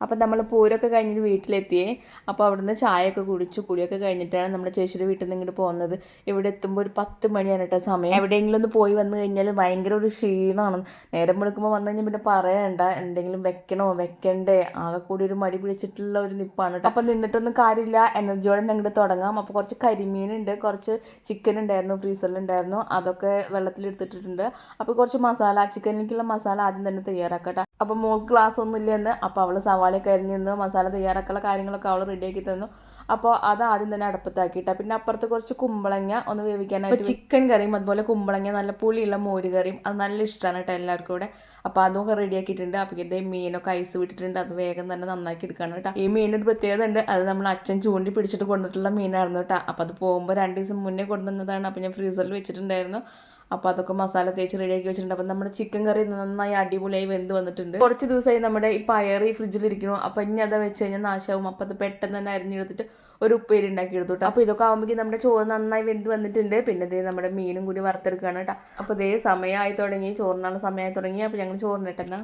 അപ്പം നമ്മൾ പൂരമൊക്കെ കഴിഞ്ഞിട്ട് വീട്ടിലെത്തിയേ. അപ്പോൾ അവിടുന്ന് ചായയൊക്കെ കുടിച്ചു, കുളിയൊക്കെ കഴിഞ്ഞിട്ടാണ് നമ്മുടെ ചേച്ചിയുടെ വീട്ടിൽ നിന്ന് ഇങ്ങോട്ട് പോകുന്നത്. ഇവിടെ എത്തുമ്പോൾ ഒരു 10 മണിയാണ് കേട്ടോ സമയം. എവിടെയെങ്കിലും ഒന്ന് പോയി വന്നു കഴിഞ്ഞാൽ ഭയങ്കര ഒരു ക്ഷീണമാണ്. നേരം വെളുക്കുമ്പോൾ വന്നു കഴിഞ്ഞാൽ പിന്നെ പറയണ്ട, എന്തെങ്കിലും വെക്കണോ വെക്കണ്ടേ, ആകെ കൂടി ഒരു മടി പിടിച്ചിട്ടുള്ള ഒരു നിപ്പാണ് കേട്ടോ. അപ്പം നിന്നിട്ടൊന്നും കാര്യമില്ല, എനർജിയോടെ ഞങ്ങോട്ട് തുടങ്ങാം. അപ്പോൾ കുറച്ച് കരിമീനുണ്ട്, കുറച്ച് ചിക്കൻ ഉണ്ടായിരുന്നു, ഫ്രീസറിലുണ്ടായിരുന്നു, അതൊക്കെ വെള്ളത്തിലെടുത്തിട്ടുണ്ട്. അപ്പോൾ കുറച്ച് മസാല, ചിക്കനിലേക്കുള്ള മസാല ആദ്യം തന്നെ തയ്യാറാക്കട്ടെ. അപ്പോൾ മോൾക്ക് ക്ലാസ് ഒന്നും ഇല്ലെന്ന്, അപ്പോൾ അവൾ സവാളയൊക്കെ അരിഞ്ഞു തന്നു, മസാല തയ്യാറാക്കാനുള്ള കാര്യങ്ങളൊക്കെ അവൾ റെഡിയാക്കി തന്നു. അപ്പോൾ അത് ആദ്യം തന്നെ അടുപ്പത്താക്കിയിട്ടാണ്. പിന്നെ അപ്പുറത്ത് കുറച്ച് കുമ്പളങ്ങ ഒന്ന് വേവിക്കാനായിട്ട്, ചിക്കൻ കറിയും അതുപോലെ കുമ്പളങ്ങ നല്ല പുളിയുള്ള മോര് കറിയും, അത് നല്ല ഇഷ്ടമാണ് കേട്ടോ എല്ലാവർക്കും കൂടെ. അപ്പോൾ അതൊക്കെ റെഡിയാക്കിയിട്ടുണ്ട്. അപ്പോൾ ഇതേ മീനൊക്കെ ഐസ് വിട്ടിട്ടുണ്ട്, അത് വേഗം തന്നെ നന്നാക്കി എടുക്കുകയാണ് കേട്ടോ. ഈ മീനൊരു പ്രത്യേകത ഉണ്ട്, അത് നമ്മൾ അച്ഛൻ ചൂണ്ടി പിടിച്ചിട്ട് കൊണ്ടിട്ടുള്ള മീനായിരുന്നു കേട്ടോ. അപ്പോൾ അത് പോകുമ്പോൾ 2 ദിവസം മുന്നേ കൊണ്ടുവന്നതാണ്. അപ്പോൾ ഞാൻ ഫ്രീസറിൽ വെച്ചിട്ടുണ്ടായിരുന്നു. അപ്പോൾ അതൊക്കെ മസാല തേച്ച് റെഡിയാക്കി വെച്ചിട്ടുണ്ട്. അപ്പം നമ്മുടെ ചിക്കൻ കറി നന്നായി അടിപൊളിയായി വെന്ത് വന്നിട്ടുണ്ട്. കുറച്ച് ദിവസമായി നമ്മുടെ ഈ പയർ ഈ ഫ്രിഡ്ജിലിരിക്കണു. അപ്പോൾ ഇനി അത് വെച്ച് കഴിഞ്ഞാൽ നാശമാവും. അപ്പോൾ അത് പെട്ടെന്ന് തന്നെ അരിഞ്ഞെടുത്തിട്ട് ഒരു ഉപ്പേരി ഉണ്ടാക്കി എടുത്തു കേട്ടോ. അപ്പോൾ ഇതൊക്കെ ആകുമ്പോഴേക്കും നമ്മുടെ ചോറ് നന്നായി വെന്ത് വന്നിട്ടുണ്ട്. പിന്നെ ഇതേ നമ്മുടെ മീനും കൂടി വറുത്തെടുക്കുകയാണ് കേട്ടോ. അപ്പോൾ ഇതേ സമയമായി തുടങ്ങി, ചോറിനാണ് സമയമായി തുടങ്ങി. അപ്പോൾ ഞങ്ങൾ ചോറിനിട്ടെന്നാൽ